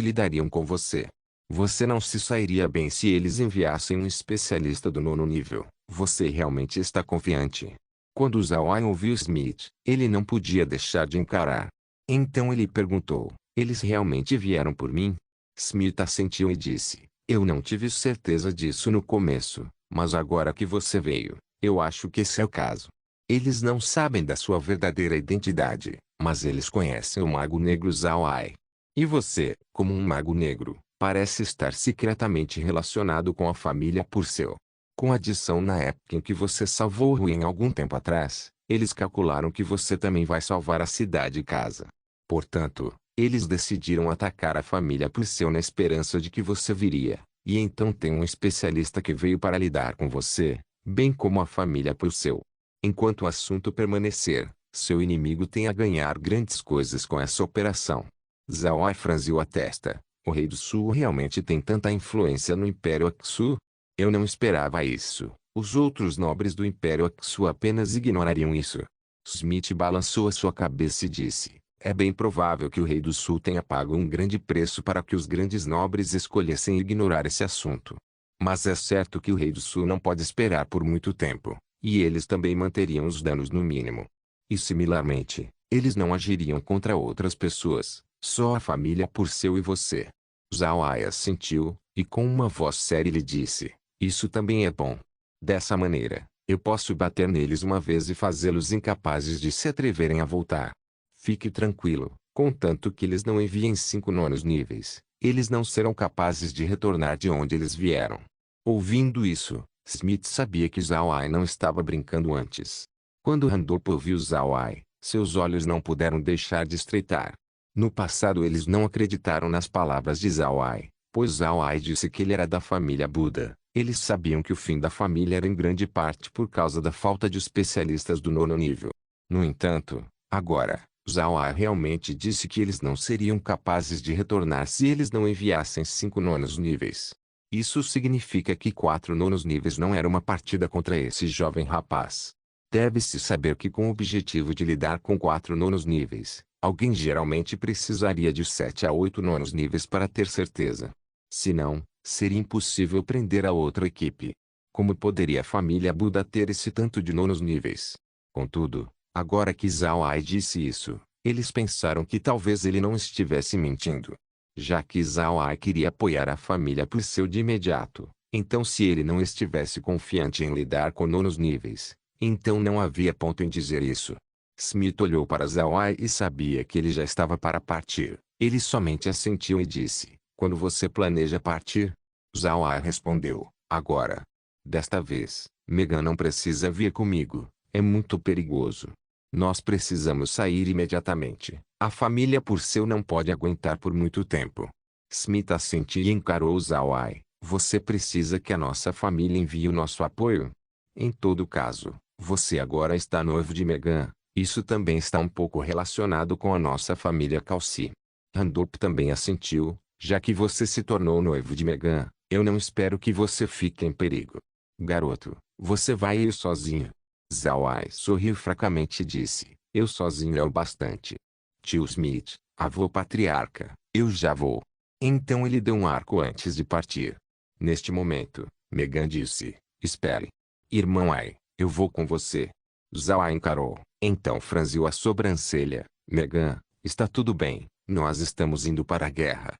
lidariam com você. Você não se sairia bem se eles enviassem um especialista do 9º nível. Você realmente está confiante? Quando Zhao Ai ouviu Smith, ele não podia deixar de encarar. Então ele perguntou: eles realmente vieram por mim? Smith assentiu e disse: eu não tive certeza disso no começo, mas agora que você veio, eu acho que esse é o caso. Eles não sabem da sua verdadeira identidade, mas eles conhecem o Mago Negro Zhao Ai. E você, como um Mago Negro, parece estar secretamente relacionado com a família Purcell. Com adição na época em que você salvou Ruin algum tempo atrás, eles calcularam que você também vai salvar a cidade e casa. Portanto, eles decidiram atacar a família Purcell na esperança de que você viria, e então tem um especialista que veio para lidar com você, bem como a família Purcell. Enquanto o assunto permanecer, seu inimigo tem a ganhar grandes coisas com essa operação. Zhao Ai franziu a testa. O Rei do Sul realmente tem tanta influência no Império Aksu? Eu não esperava isso. Os outros nobres do Império Aksu apenas ignorariam isso. Smith balançou a sua cabeça e disse: é bem provável que o Rei do Sul tenha pago um grande preço para que os grandes nobres escolhessem ignorar esse assunto. Mas é certo que o Rei do Sul não pode esperar por muito tempo, e eles também manteriam os danos no mínimo. E similarmente, eles não agiriam contra outras pessoas, só a família Purcell e você. Zhao Ai assentiu, e com uma voz séria lhe disse: isso também é bom. Dessa maneira, eu posso bater neles uma vez e fazê-los incapazes de se atreverem a voltar. Fique tranquilo, contanto que eles não enviem 5 nonos níveis, eles não serão capazes de retornar de onde eles vieram. Ouvindo isso, Smith sabia que Zhao Ai não estava brincando antes. Quando Randorp ouviu Zhao Ai, seus olhos não puderam deixar de estreitar. No passado eles não acreditaram nas palavras de Zhao Ai, pois Zhao Ai disse que ele era da família Buda. Eles sabiam que o fim da família era em grande parte por causa da falta de especialistas do 9º nível. No entanto, agora, Zhao Ai realmente disse que eles não seriam capazes de retornar se eles não enviassem 5 nonos níveis. Isso significa que 4 nonos níveis não era uma partida contra esse jovem rapaz. Deve-se saber que com o objetivo de lidar com 4 nonos níveis, alguém geralmente precisaria de 7 a 8 nonos níveis para ter certeza. Senão, seria impossível prender a outra equipe. Como poderia a família Buda ter esse tanto de nonos níveis? Contudo, agora que Zhao Ai disse isso, eles pensaram que talvez ele não estivesse mentindo. Já que Zhao Ai queria apoiar a família Purcell de imediato, então se ele não estivesse confiante em lidar com nonos níveis, então não havia ponto em dizer isso. Smith olhou para Zhao Ai e sabia que ele já estava para partir. Ele somente assentiu e disse: quando você planeja partir? Zhao Ai respondeu: agora. Desta vez, Megan não precisa vir comigo, é muito perigoso. Nós precisamos sair imediatamente. A família Purcell não pode aguentar por muito tempo. Smith assentiu e encarou Zhao Ai. Você precisa que a nossa família envie o nosso apoio? Em todo caso, você agora está noivo de Megan, Isso também está um pouco relacionado com a nossa família Calci. Randolph também assentiu, já que você se tornou noivo de Megan, eu não espero que você fique em perigo. Garoto, você vai ir sozinho. Zawai sorriu fracamente e disse, eu sozinho é o bastante. Tio Smith, avô patriarca, eu já vou. Então ele deu um arco antes de partir. Neste momento, Megan disse, espere. Irmão Ai, eu vou com você. Zawai encarou, então franziu a sobrancelha. Megan, está tudo bem, nós estamos indo para a guerra.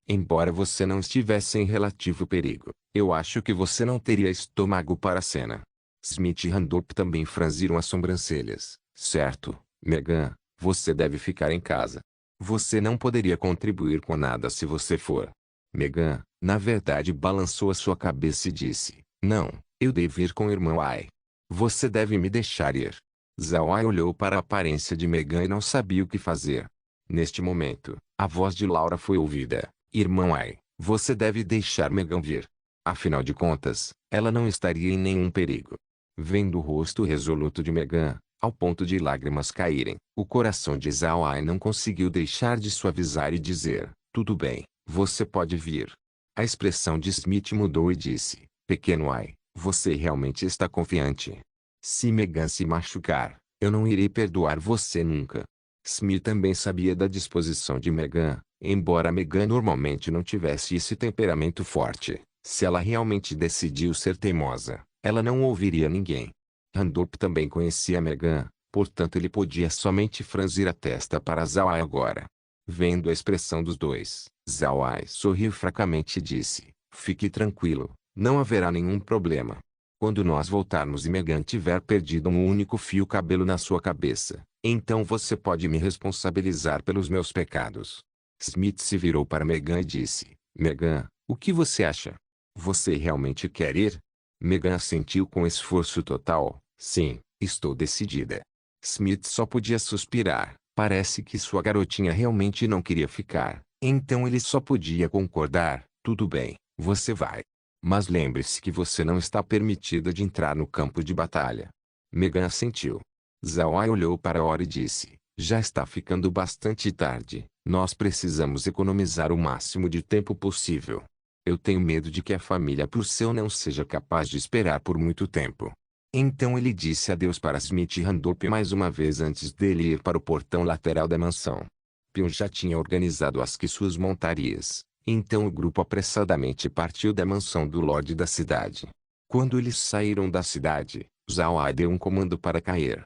Embora você não estivesse em relativo perigo, eu acho que você não teria estômago para a cena. Smith e Randolph também franziram as sobrancelhas. Certo, Megan, você deve ficar em casa. Você não poderia contribuir com nada se você for. Megan, na verdade, balançou a sua cabeça e disse, não, eu devo ir com o irmão Ai. Você deve me deixar ir. Zawai olhou para a aparência de Megan e não sabia o que fazer. Neste momento, a voz de Laura foi ouvida. Irmão Ai, você deve deixar Megan vir. Afinal de contas, ela não estaria em nenhum perigo. Vendo o rosto resoluto de Megan, ao ponto de lágrimas caírem, o coração de Zawai não conseguiu deixar de suavizar e dizer, tudo bem, você pode vir. A expressão de Smith mudou e disse, pequeno Ai, você realmente está confiante? Se Megan se machucar, eu não irei perdoar você nunca. Smith também sabia da disposição de Megan, embora Megan normalmente não tivesse esse temperamento forte. Se ela realmente decidiu ser teimosa, ela não ouviria ninguém. Randolph também conhecia Megan, portanto ele podia somente franzir a testa para Zawai agora. Vendo a expressão dos dois, Zawai sorriu fracamente e disse, fique tranquilo, não haverá nenhum problema. Quando nós voltarmos e Megan tiver perdido um único fio cabelo na sua cabeça, então você pode me responsabilizar pelos meus pecados. Smith se virou para Megan e disse, Megan, o que você acha? Você realmente quer ir? Megan assentiu com esforço total, sim, estou decidida. Smith só podia suspirar, parece que sua garotinha realmente não queria ficar, então ele só podia concordar, tudo bem, você vai. Mas lembre-se que você não está permitida de entrar no campo de batalha. Megan assentiu. Zawai olhou para a hora e disse, já está ficando bastante tarde, nós precisamos economizar o máximo de tempo possível. Eu tenho medo de que a família Purcell não seja capaz de esperar por muito tempo. Então ele disse adeus para Smith e Randolph mais uma vez antes dele ir para o portão lateral da mansão. Pion já tinha organizado suas montarias. Então o grupo apressadamente partiu da mansão do Lorde da cidade. Quando eles saíram da cidade, Zawai deu um comando para Caer,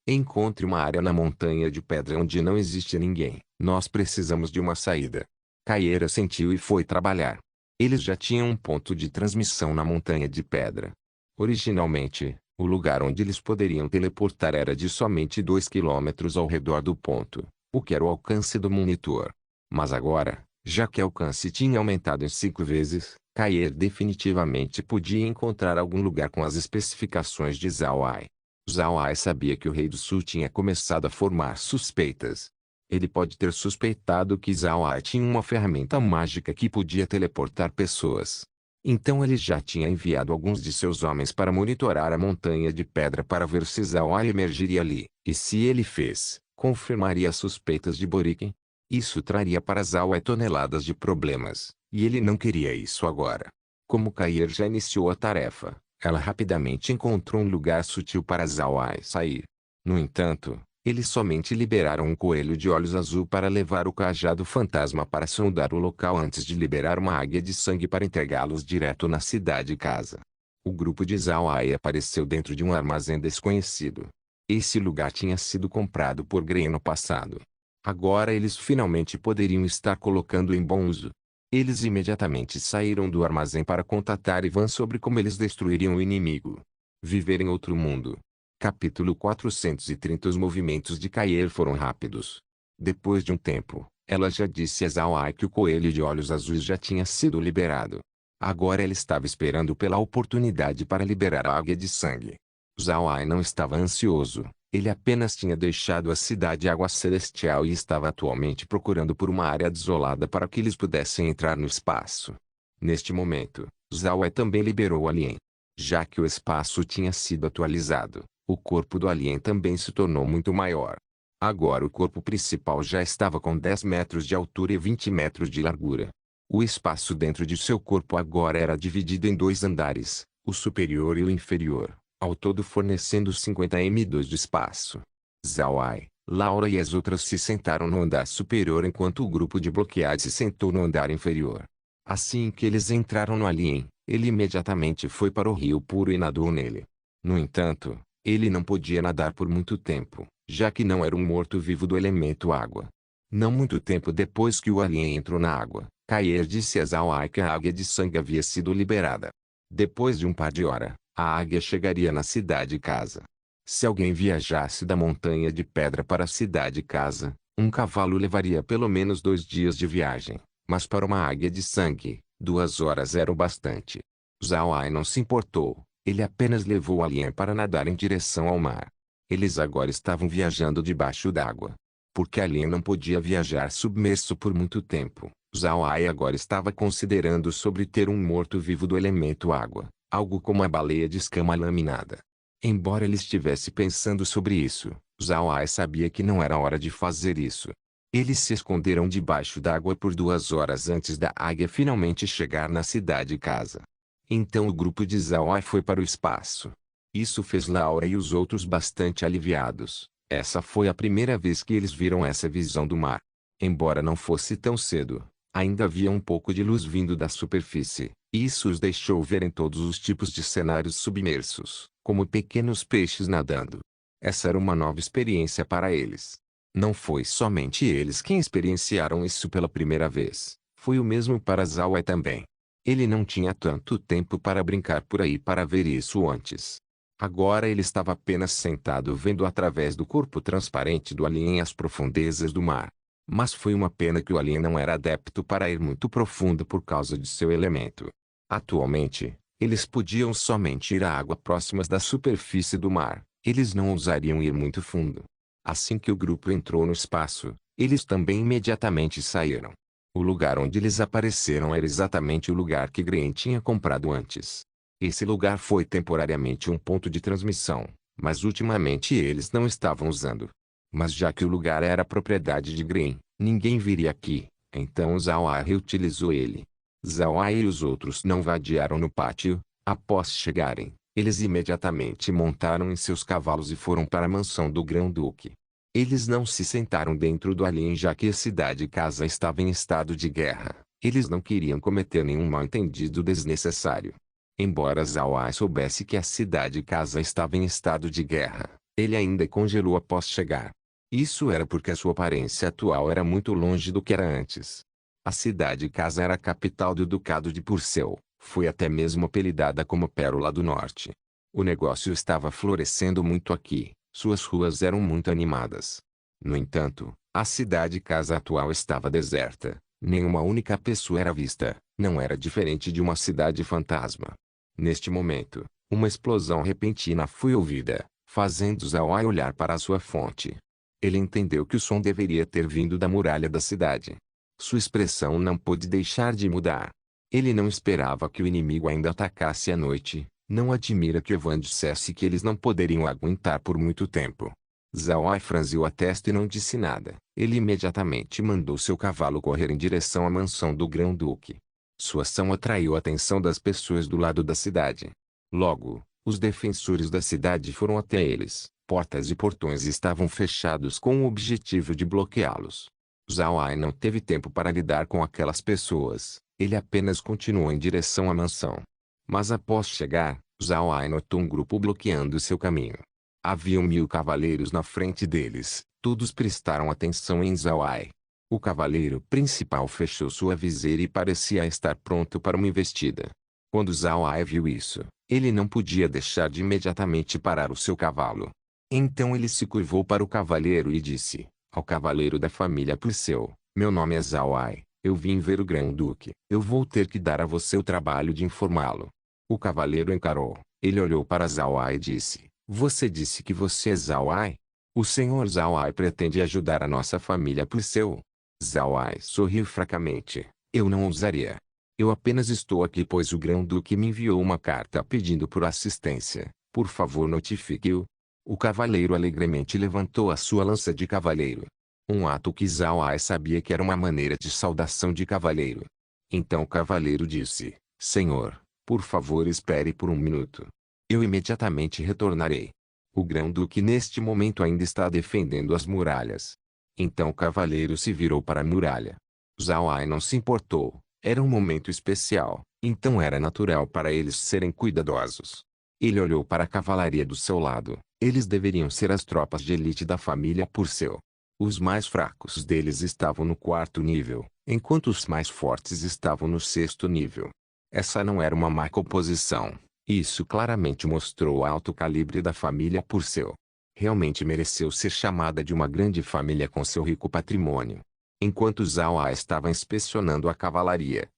encontre uma área na montanha de pedra onde não existe ninguém. Nós precisamos de uma saída. Caer assentiu e foi trabalhar. Eles já tinham um ponto de transmissão na montanha de pedra. Originalmente, o lugar onde eles poderiam teleportar era de somente 2 quilômetros ao redor do ponto, o que era o alcance do monitor. Mas agora, já que o alcance tinha aumentado em 5 vezes, Caer definitivamente podia encontrar algum lugar com as especificações de Zawai. Zawai sabia que o Rei do Sul tinha começado a formar suspeitas. Ele pode ter suspeitado que Zawai tinha uma ferramenta mágica que podia teleportar pessoas. Então ele já tinha enviado alguns de seus homens para monitorar a montanha de pedra para ver se Zawai emergiria ali, e se ele fez, confirmaria as suspeitas de Borikin. Isso traria para Zawai toneladas de problemas, e ele não queria isso agora. Como Cair já iniciou a tarefa, ela rapidamente encontrou um lugar sutil para Zawai sair. No entanto, eles somente liberaram um coelho de olhos azul para levar o cajado fantasma para sondar o local antes de liberar uma águia de sangue para entregá-los direto na cidade-casa. O grupo de Zawai apareceu dentro de um armazém desconhecido. Esse lugar tinha sido comprado por Grey no passado. Agora eles finalmente poderiam estar colocando em bom uso. Eles imediatamente saíram do armazém para contatar Ivan sobre como eles destruiriam o inimigo. Viver em outro mundo. Capítulo 430. Os movimentos de Caer foram rápidos. Depois de um tempo, ela já disse a Zawai que o coelho de olhos azuis já tinha sido liberado. Agora ela estava esperando pela oportunidade para liberar a águia de sangue. Zawai não estava ansioso. Ele apenas tinha deixado a cidade Água Celestial e estava atualmente procurando por uma área desolada para que eles pudessem entrar no espaço. Neste momento, Zawai também liberou o alien. Já que o espaço tinha sido atualizado, O corpo do alien também se tornou muito maior. Agora o corpo principal já estava com 10 metros de altura e 20 metros de largura. O espaço dentro de seu corpo agora era dividido em 2 andares, o superior e o inferior, ao todo fornecendo 50 m2 de espaço. Zhao Ai, Laura e as outras se sentaram no andar superior enquanto o grupo de bloqueados se sentou no andar inferior. Assim que eles entraram no alien, ele imediatamente foi para o rio puro e nadou nele. No entanto, ele não podia nadar por muito tempo, já que não era um morto-vivo do elemento água. Não muito tempo depois que o alien entrou na água, Kair disse a Zhao Ai que a águia de sangue havia sido liberada. Depois de um par de horas, a águia chegaria na cidade-casa. Se alguém viajasse da montanha de pedra para a cidade-casa, um cavalo levaria pelo menos 2 dias de viagem, mas para uma águia de sangue, 2 horas era o bastante. Zhao Ai não se importou, ele apenas levou o alien para nadar em direção ao mar. Eles agora estavam viajando debaixo d'água. Porque alien não podia viajar submerso por muito tempo, Zhao Ai agora estava considerando sobre ter um morto-vivo do elemento água, algo como a baleia de escama laminada. Embora ele estivesse pensando sobre isso, Zhao Ai sabia que não era hora de fazer isso. Eles se esconderam debaixo d'água por 2 horas antes da águia finalmente chegar na cidade-casa. Então o grupo de Zhao Ai foi para o espaço. Isso fez Laura e os outros bastante aliviados. Essa foi a primeira vez que eles viram essa visão do mar. Embora não fosse tão cedo, ainda havia um pouco de luz vindo da superfície. Isso os deixou ver em todos os tipos de cenários submersos, como pequenos peixes nadando. Essa era uma nova experiência para eles. Não foi somente eles quem experienciaram isso pela primeira vez. Foi o mesmo para Zhao Ai também. Ele não tinha tanto tempo para brincar por aí para ver isso antes. Agora ele estava apenas sentado vendo através do corpo transparente do alien as profundezas do mar. Mas foi uma pena que o alien não era adepto para ir muito profundo por causa de seu elemento. Atualmente, eles podiam somente ir a águas próximas da superfície do mar. Eles não ousariam ir muito fundo. Assim que o grupo entrou no espaço, eles também imediatamente saíram. O lugar onde eles apareceram era exatamente o lugar que Green tinha comprado antes. Esse lugar foi temporariamente um ponto de transmissão, mas ultimamente eles não estavam usando. Mas já que o lugar era propriedade de Green, ninguém viria aqui, então Zhao Ai reutilizou ele. Zhao Ai e os outros não vadiaram no pátio. Após chegarem, eles imediatamente montaram em seus cavalos e foram para a mansão do Grão-Duque. Eles não se sentaram dentro do alien já que a cidade-casa estava em estado de guerra. Eles não queriam cometer nenhum mal-entendido desnecessário. Embora Zhao Ai soubesse que a cidade-casa estava em estado de guerra, ele ainda congelou após chegar. Isso era porque a sua aparência atual era muito longe do que era antes. A cidade-casa era a capital do Ducado de Purcell, foi até mesmo apelidada como Pérola do Norte. O negócio estava florescendo muito aqui, suas ruas eram muito animadas. No entanto, a cidade-casa atual estava deserta, nenhuma única pessoa era vista, não era diferente de uma cidade fantasma. Neste momento, uma explosão repentina foi ouvida, fazendo Zhao Ai olhar para a sua fonte. Ele entendeu que o som deveria ter vindo da muralha da cidade. Sua expressão não pôde deixar de mudar. Ele não esperava que o inimigo ainda atacasse à noite. Não admira que Evan dissesse que eles não poderiam aguentar por muito tempo. Zhao Ai franziu a testa e não disse nada. Ele imediatamente mandou seu cavalo correr em direção à mansão do Grão-Duque. Sua ação atraiu a atenção das pessoas do lado da cidade. Logo, os defensores da cidade foram até eles. Portas e portões estavam fechados com o objetivo de bloqueá-los. Zhao Ai não teve tempo para lidar com aquelas pessoas. Ele apenas continuou em direção à mansão. Mas após chegar, Zhao Ai notou um grupo bloqueando seu caminho. Havia 1000 cavaleiros na frente deles. Todos prestaram atenção em Zhao Ai. O cavaleiro principal fechou sua viseira e parecia estar pronto para uma investida. Quando Zhao Ai viu isso, ele não podia deixar de imediatamente parar o seu cavalo. Então ele se curvou para o cavaleiro e disse, ao cavaleiro da família Purcell, meu nome é Zhao Ai, eu vim ver o Grão-Duque. Eu vou ter que dar a você o trabalho de informá-lo. O cavaleiro encarou, ele olhou para Zhao Ai e disse, você disse que você é Zhao Ai? O senhor Zhao Ai pretende ajudar a nossa família Purcell? Zhao Ai sorriu fracamente. Eu não ousaria. Eu apenas estou aqui pois o Grão-Duque me enviou uma carta pedindo por assistência. Por favor notifique-o. O cavaleiro alegremente levantou a sua lança de cavaleiro. Um ato que Zhao Ai sabia que era uma maneira de saudação de cavaleiro. Então o cavaleiro disse: Senhor, por favor espere por um minuto. Eu imediatamente retornarei. O grão-duque neste momento ainda está defendendo as muralhas. Então o cavaleiro se virou para a muralha. Zhao Ai não se importou. Era um momento especial, então era natural para eles serem cuidadosos. Ele olhou para a cavalaria do seu lado. Eles deveriam ser as tropas de elite da família Purcell. Os mais fracos deles estavam no 4º nível, enquanto os mais fortes estavam no 6º nível. Essa não era uma má composição. Isso claramente mostrou o alto calibre da família Purcell. Realmente mereceu ser chamada de uma grande família com seu rico patrimônio. Enquanto Zhao Ai estava inspecionando a cavalaria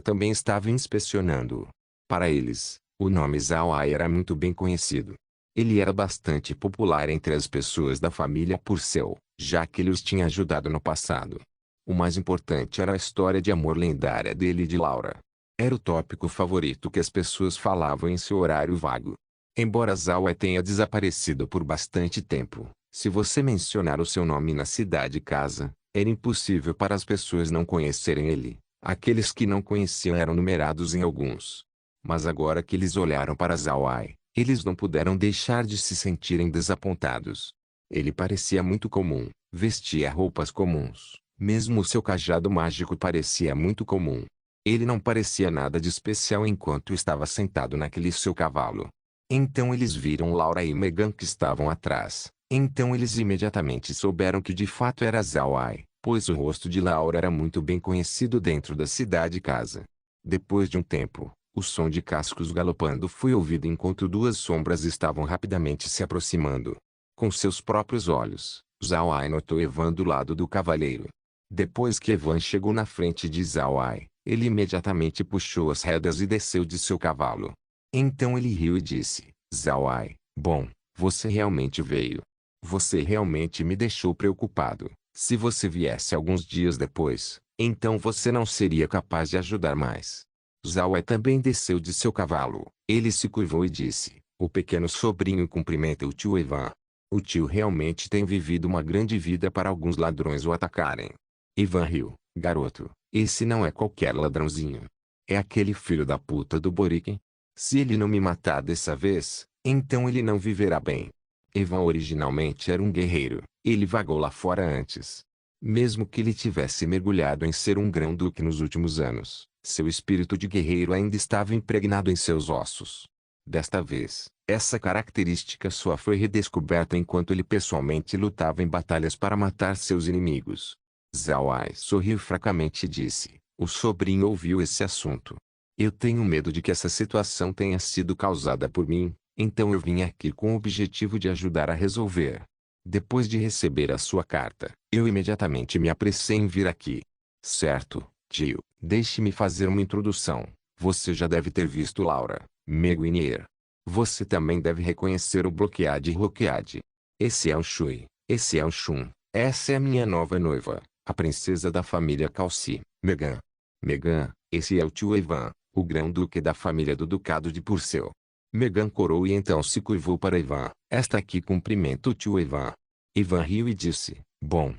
também estava inspecionando-o. Para eles, o nome Zhao Ai era muito bem conhecido. Ele era bastante popular entre as pessoas da família Purcell, já que ele os tinha ajudado no passado. O mais importante era a história de amor lendária dele e de Laura. Era o tópico favorito que as pessoas falavam em seu horário vago. Embora Zhao Ai tenha desaparecido por bastante tempo, se você mencionar o seu nome na cidade-casa, era impossível para as pessoas não conhecerem ele. Aqueles que não conheciam eram numerados em alguns. Mas agora que eles olharam para Zhao Ai, eles não puderam deixar de se sentirem desapontados. Ele parecia muito comum, vestia roupas comuns, mesmo o seu cajado mágico parecia muito comum. Ele não parecia nada de especial enquanto estava sentado naquele seu cavalo. Então eles viram Laura e Megan que estavam atrás. Então eles imediatamente souberam que de fato era Zhao Ai, pois o rosto de Laura era muito bem conhecido dentro da cidade-casa. Depois de um tempo, o som de cascos galopando foi ouvido enquanto duas sombras estavam rapidamente se aproximando. Com seus próprios olhos, Zhao Ai notou Evan do lado do cavaleiro. Depois que Evan chegou na frente de Zhao Ai, ele imediatamente puxou as rédeas e desceu de seu cavalo. Então ele riu e disse: Zhao Ai, bom, você realmente veio. Você realmente me deixou preocupado. Se você viesse alguns dias depois, então você não seria capaz de ajudar mais. Zhao Ai também desceu de seu cavalo. Ele se curvou e disse: O pequeno sobrinho cumprimenta o tio Evan. O tio realmente tem vivido uma grande vida para alguns ladrões o atacarem. Evan riu: Garoto, esse não é qualquer ladrãozinho. É aquele filho da puta do Boriken. Se ele não me matar dessa vez, então ele não viverá bem. Evan originalmente era um guerreiro. Ele vagou lá fora antes. Mesmo que ele tivesse mergulhado em ser um grão-duque nos últimos anos, seu espírito de guerreiro ainda estava impregnado em seus ossos. Desta vez, essa característica só foi redescoberta enquanto ele pessoalmente lutava em batalhas para matar seus inimigos. Zhao Ai sorriu fracamente e disse: O sobrinho ouviu esse assunto. Eu tenho medo de que essa situação tenha sido causada por mim, então eu vim aqui com o objetivo de ajudar a resolver. Depois de receber a sua carta, eu imediatamente me apressei em vir aqui. Certo, tio, deixe-me fazer uma introdução. Você já deve ter visto Laura, Meguinier. Você também deve reconhecer o Bloqueade e Roqueade. Esse é o Shui, esse é o Shun. Essa é a minha nova noiva, a princesa da família Calci, Megan. Megan, esse é o tio Evan, o grão-duque da família do Ducado de Purcell. Megan corou e então se curvou para Evan. Esta aqui cumprimenta o tio Evan. Evan riu e disse: Bom,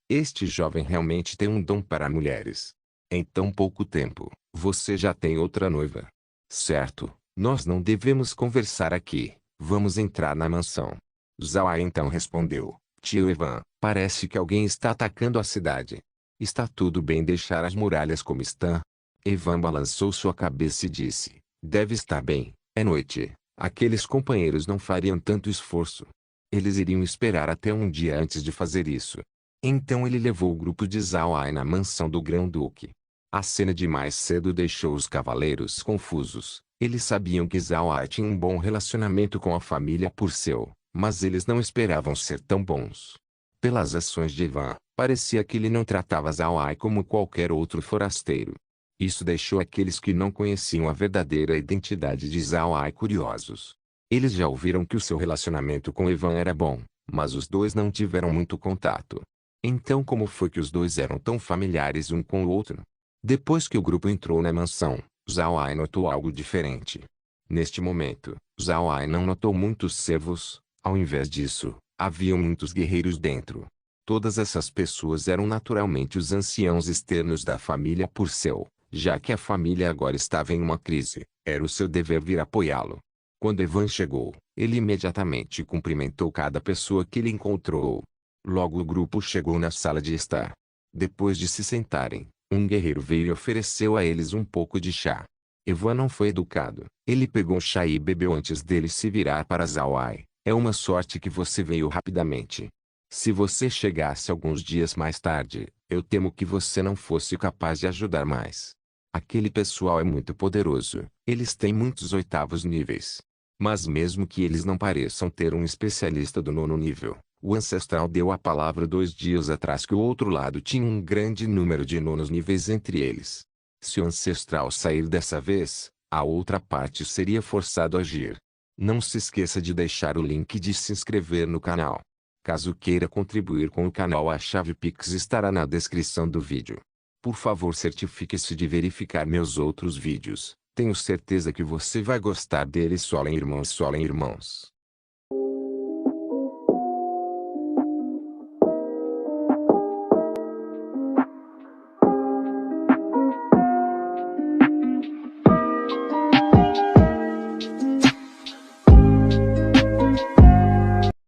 este jovem realmente tem um dom para mulheres. Em tão pouco tempo, você já tem outra noiva. Certo, nós não devemos conversar aqui, vamos entrar na mansão. Zhao Ai então respondeu: Tio Evan, parece que alguém está atacando a cidade. Está tudo bem deixar as muralhas como estão? Evan balançou sua cabeça e disse: Deve estar bem, é noite. Aqueles companheiros não fariam tanto esforço. Eles iriam esperar até um dia antes de fazer isso. Então ele levou o grupo de Zhao Ai na mansão do grão-duque. A cena de mais cedo deixou os cavaleiros confusos. Eles sabiam que Zhao Ai tinha um bom relacionamento com a família Purcell, mas eles não esperavam ser tão bons. Pelas ações de Evan, parecia que ele não tratava Zhao Ai como qualquer outro forasteiro. Isso deixou aqueles que não conheciam a verdadeira identidade de Zhao Ai curiosos. Eles já ouviram que o seu relacionamento com Evan era bom, mas os dois não tiveram muito contato. Então como foi que os dois eram tão familiares um com o outro? Depois que o grupo entrou na mansão, Zhao Ai notou algo diferente. Neste momento, Zhao Ai não notou muitos servos, Ao invés disso, haviam muitos guerreiros dentro. Todas essas pessoas eram naturalmente os anciãos externos da família Purcell. Já que a família agora estava em uma crise, era o seu dever vir apoiá-lo. Quando Evan chegou, ele imediatamente cumprimentou cada pessoa que ele encontrou. Logo o grupo chegou na sala de estar. Depois de se sentarem, um guerreiro veio e ofereceu a eles um pouco de chá. Evan não foi educado. Ele pegou o chá e bebeu antes dele se virar para Zawai. É uma sorte que você veio rapidamente. Se você chegasse alguns dias mais tarde, eu temo que você não fosse capaz de ajudar mais. Aquele pessoal é muito poderoso. Eles têm muitos oitavos níveis. Mas mesmo que eles não pareçam ter um especialista do nono nível, o ancestral deu a palavra 2 dias atrás que o outro lado tinha um grande número de nonos níveis entre eles. Se o ancestral sair dessa vez, a outra parte seria forçado a agir. Não se esqueça de deixar o link de se inscrever no canal. Caso queira contribuir com o canal, a chave Pix estará na descrição do vídeo. Por favor, certifique-se de verificar meus outros vídeos. Tenho certeza que você vai gostar deles. Solen irmãos, Solen irmãos.